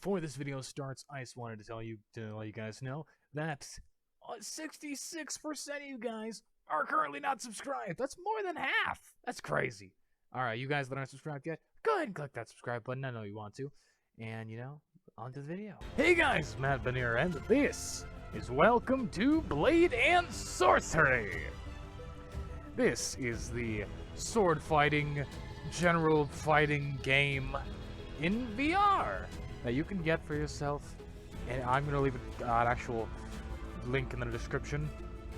before this video starts, I just wanted to let you guys know that 66% of you guys are currently not subscribed. That's more than half. That's crazy. Alright, you guys that aren't subscribed yet, go ahead and click that subscribe button. I know you want to. And, on to the video. Hey guys, Matt Veneer, and this is Welcome to Blade and Sorcery. This is the sword fighting, general fighting game in VR that you can get for yourself. And I'm going to leave an actual link in the description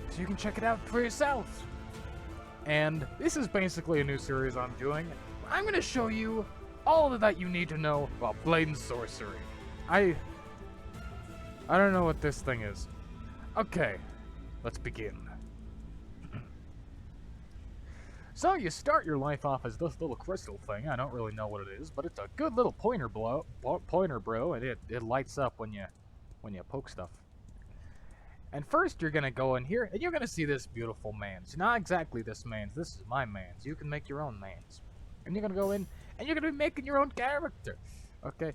so you can check it out for yourself. And this is basically a new series I'm doing. I'm going to show you all that you need to know about Blade and Sorcery. I don't know what this thing is. Okay, let's begin. So you start your life off as this little crystal thing. I don't really know what it is, but it's a good little pointer, bro, and it lights up when you poke stuff. And first you're gonna go in here and you're gonna see this beautiful man's. Not exactly this man's. This is my man's. You can make your own man's. And you're gonna go in and you're gonna be making your own character. Okay.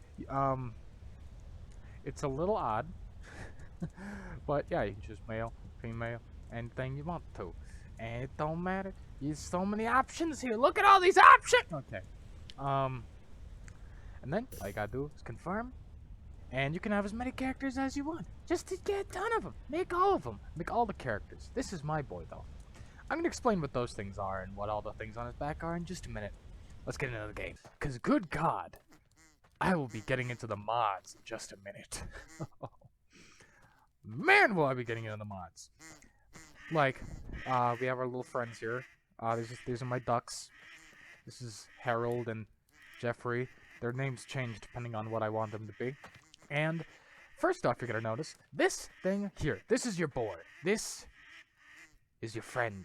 It's a little odd, but yeah, you can choose male, female, anything you want to, and it don't matter. There's so many options here. Look at all these options. Okay. And then all you gotta do is confirm, and you can have as many characters as you want. Just to get a ton of them. Make all of them. Make all the characters. This is my boy, though. I'm gonna explain what those things are and what all the things on his back are in just a minute. Let's get into the game. Cause good God, I will be getting into the mods in just a minute. Man, will I be getting into the mods. Like, we have our little friends here. These are my ducks. This is Harold and Jeffrey. Their names change depending on what I want them to be. And first off, you're gonna notice this thing here. This is your boy. This is your friend.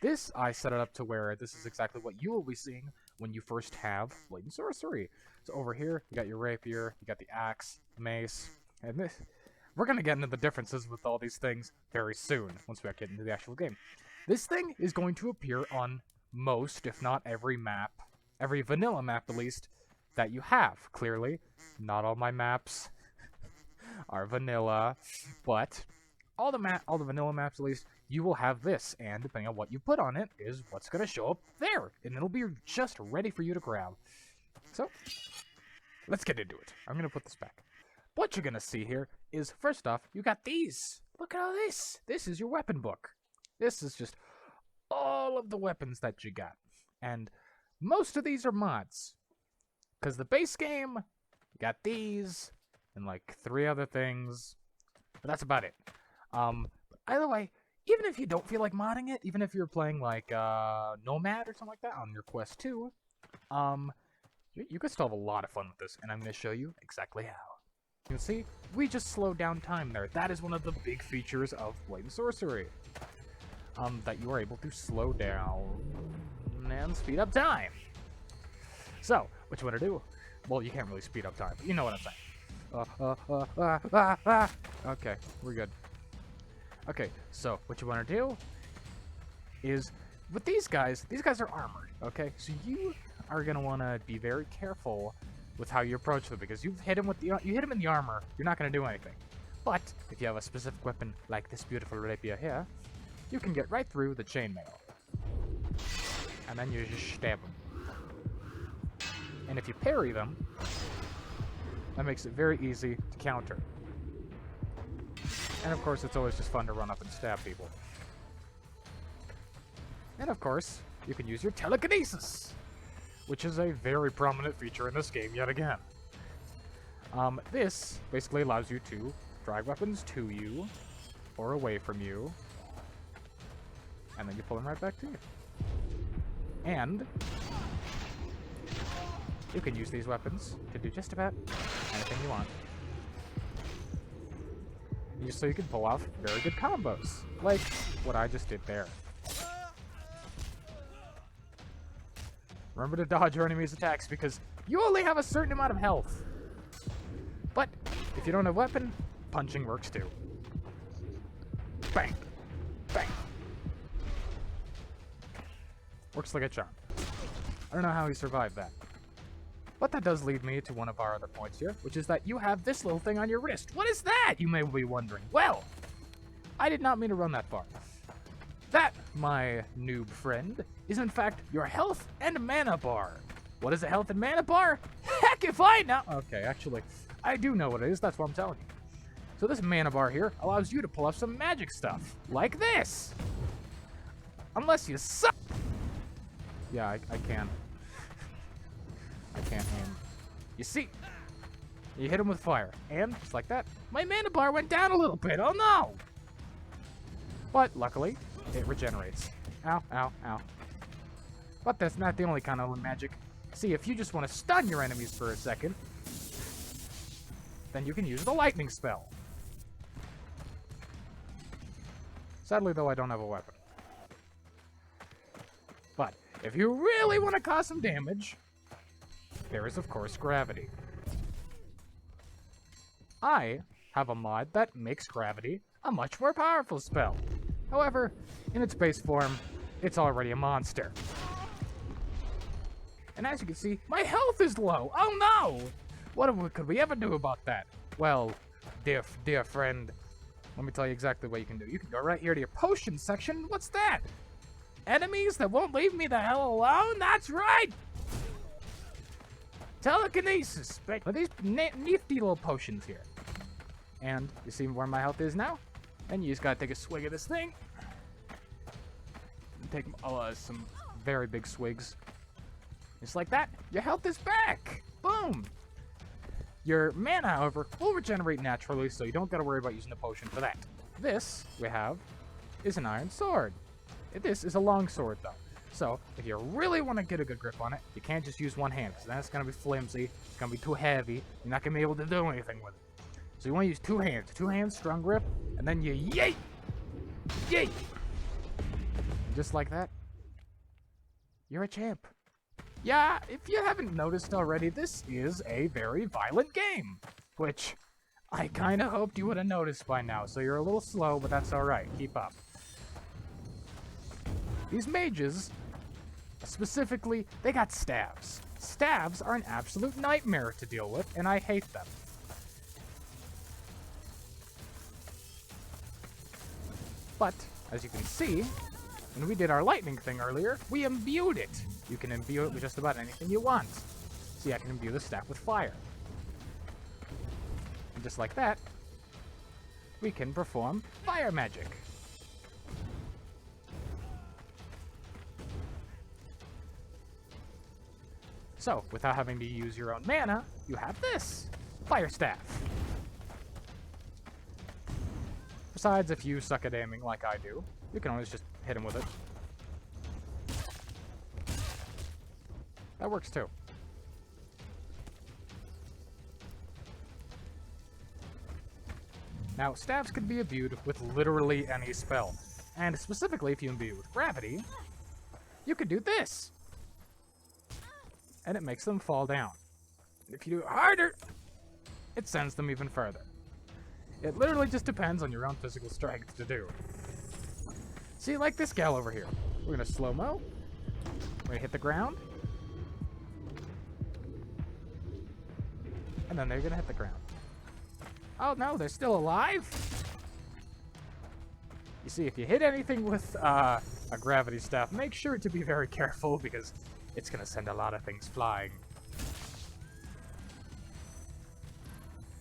This, I set it up to where this is exactly what you will be seeing when you first have Blade and Sorcery. So over here, you got your rapier, you got the axe, mace, and this. We're gonna get into the differences with all these things very soon, once we get into the actual game. This thing is going to appear on most, if not every map, every vanilla map at least, that you have. Clearly, not all my maps are vanilla, but all the vanilla maps at least, you will have this, and depending on what you put on it, is what's going to show up there, and it'll be just ready for you to grab. So, let's get into it. I'm going to put this back. What you're going to see here is, first off, you got these. Look at all this. This is your weapon book. This is just all of the weapons that you got. And most of these are mods. Because the base game, you got these, and like 3 other things. But that's about it. Either way, even if you don't feel like modding it, even if you're playing like Nomad or something like that on your Quest 2, you can still have a lot of fun with this, and I'm going to show you exactly how. You can see, we just slowed down time there. That is one of the big features of Blade and Sorcery. That you are able to slow down and speed up time. So, what you want to do? Well, you can't really speed up time, but you know what I'm saying. Okay, we're good. Okay, so what you want to do is, with these guys are armored, okay? So you are going to want to be very careful with how you approach them, because you hit him in the armor, you're not going to do anything. But if you have a specific weapon like this beautiful rapier here, you can get right through the chainmail. And then you just stab them. And if you parry them, that makes it very easy to counter. And of course, it's always just fun to run up and stab people. And of course, you can use your telekinesis, which is a very prominent feature in this game yet again. This basically allows you to drag weapons to you, or away from you, and then you pull them right back to you. And you can use these weapons to do just about anything you want. Just so you can pull off very good combos, like what I just did there. Remember to dodge your enemy's attacks, because you only have a certain amount of health. But if you don't have a weapon, punching works too. Bang! Bang! Works like a charm. I don't know how he survived that. But that does lead me to one of our other points here, which is that you have this little thing on your wrist. What is that, you may be wondering? Well, I did not mean to run that far. That, my noob friend, is in fact your health and mana bar. What is a health and mana bar? Heck if I know! Okay, actually, I do know what it is, that's what I'm telling you. So this mana bar here allows you to pull off some magic stuff, like this! Unless you suck! Yeah, I can. I can't aim. You see, you hit him with fire, and just like that, my mana bar went down a little bit, oh no! But luckily, it regenerates. Ow, ow, ow. But that's not the only kind of magic. See, if you just want to stun your enemies for a second, then you can use the lightning spell. Sadly, though, I don't have a weapon. But if you really want to cause some damage, there is, of course, gravity. I have a mod that makes gravity a much more powerful spell. However, in its base form, it's already a monster. And as you can see, my health is low. Oh no! What could we ever do about that? Well, dear friend, let me tell you exactly what you can do. You can go right here to your potion section. What's that? Enemies that won't leave me the hell alone? That's right! Telekinesis! Are these nifty little potions here. And you see where my health is now? And you just gotta take a swig of this thing. Take some very big swigs. Just like that, your health is back! Boom! Your mana, however, will regenerate naturally, so you don't gotta worry about using the potion for that. This, we have, is an iron sword. This is a long sword, though. So, if you really want to get a good grip on it, you can't just use one hand, because then it's gonna be flimsy, it's gonna be too heavy, you're not gonna be able to do anything with it. So you want to use two hands. Two hands, strong grip, and then you yeet! Yeet! Just like that, you're a champ. Yeah, if you haven't noticed already, this is a very violent game, which I kind of hoped you would have noticed by now, so you're a little slow, but that's alright, keep up. These mages, specifically, they got staves. Staves are an absolute nightmare to deal with, and I hate them. But, as you can see, when we did our lightning thing earlier, we imbued it. You can imbue it with just about anything you want. See, I can imbue the staff with fire. And just like that, we can perform fire magic. So, without having to use your own mana, you have this, Fire Staff. Besides, if you suck at aiming like I do, you can always just hit him with it. That works too. Now, staves can be imbued with literally any spell, and specifically if you imbue with gravity, you could do this! And it makes them fall down. If you do it harder, it sends them even further. It literally just depends on your own physical strength to do. See, like this gal over here. We're gonna slow-mo. We're gonna hit the ground. And then they're gonna hit the ground. Oh no, they're still alive? You see, if you hit anything with a gravity staff, make sure to be very careful because it's gonna send a lot of things flying.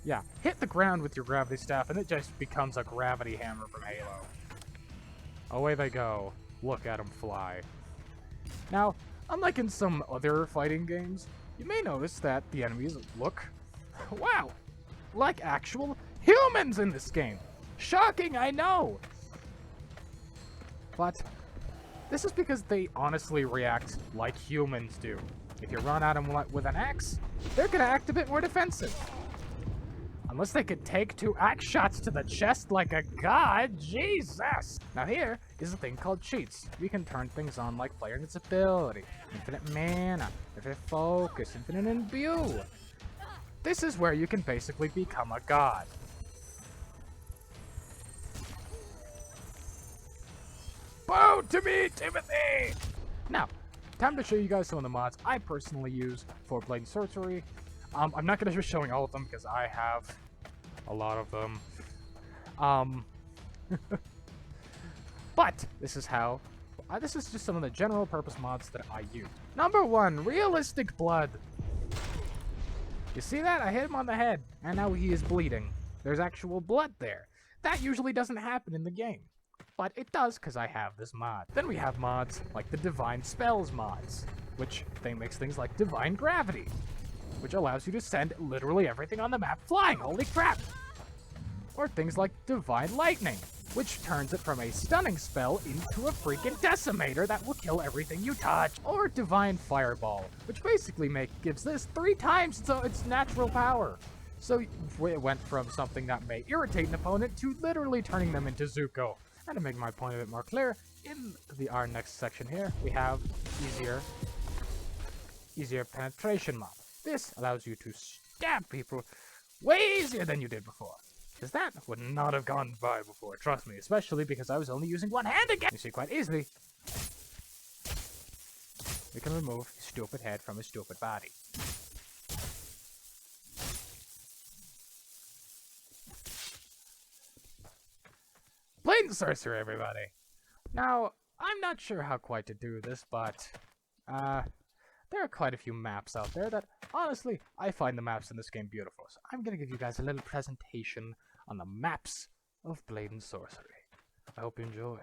Yeah, hit the ground with your gravity staff and it just becomes a gravity hammer from Halo. Away they go. Look at them fly. Now, unlike in some other fighting games, you may notice that the enemies look, wow, like actual humans in this game. Shocking, I know! But this is because they honestly react like humans do. If you run at them with an axe, they're gonna act a bit more defensive. Unless they could take 2 axe shots to the chest like a god, Jesus! Now here is a thing called cheats. We can turn things on like player invincibility, infinite mana, infinite focus, infinite imbue. This is where you can basically become a god. Bow to me, Timothy! Now, time to show you guys some of the mods I personally use for Blade and Sorcery. I'm not going to be showing all of them because I have a lot of them. But this is how... this is just some of the general purpose mods that I use. Number 1, realistic blood. You see that? I hit him on the head, and now he is bleeding. There's actual blood there. That usually doesn't happen in the game, but it does because I have this mod. Then we have mods like the Divine Spells mods, which makes things like Divine Gravity, which allows you to send literally everything on the map flying. Holy crap! Or things like Divine Lightning, which turns it from a stunning spell into a freaking decimator that will kill everything you touch. Or Divine Fireball, which basically gives this 3 times its natural power. So it went from something that may irritate an opponent to literally turning them into Zuko. And to make my point a bit more clear, in our next section here, we have easier penetration mod. This allows you to stab people way easier than you did before. Because that would not have gone by before, trust me, especially because I was only using one hand again. You see, quite easily, we can remove his stupid head from his stupid body. Blade and Sorcery, everybody! Now, I'm not sure how quite to do this, but there are quite a few maps out there that, honestly, I find the maps in this game beautiful. So I'm going to give you guys a little presentation on the maps of Blade and Sorcery. I hope you enjoy.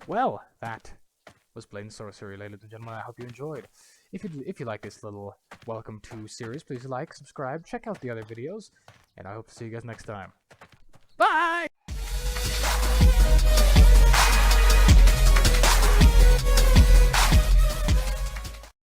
Well, that was Blade and Sorcery, ladies and gentlemen. I hope you enjoyed. If you like this little Welcome to series, please like, subscribe, check out the other videos, and I hope to see you guys next time. Bye!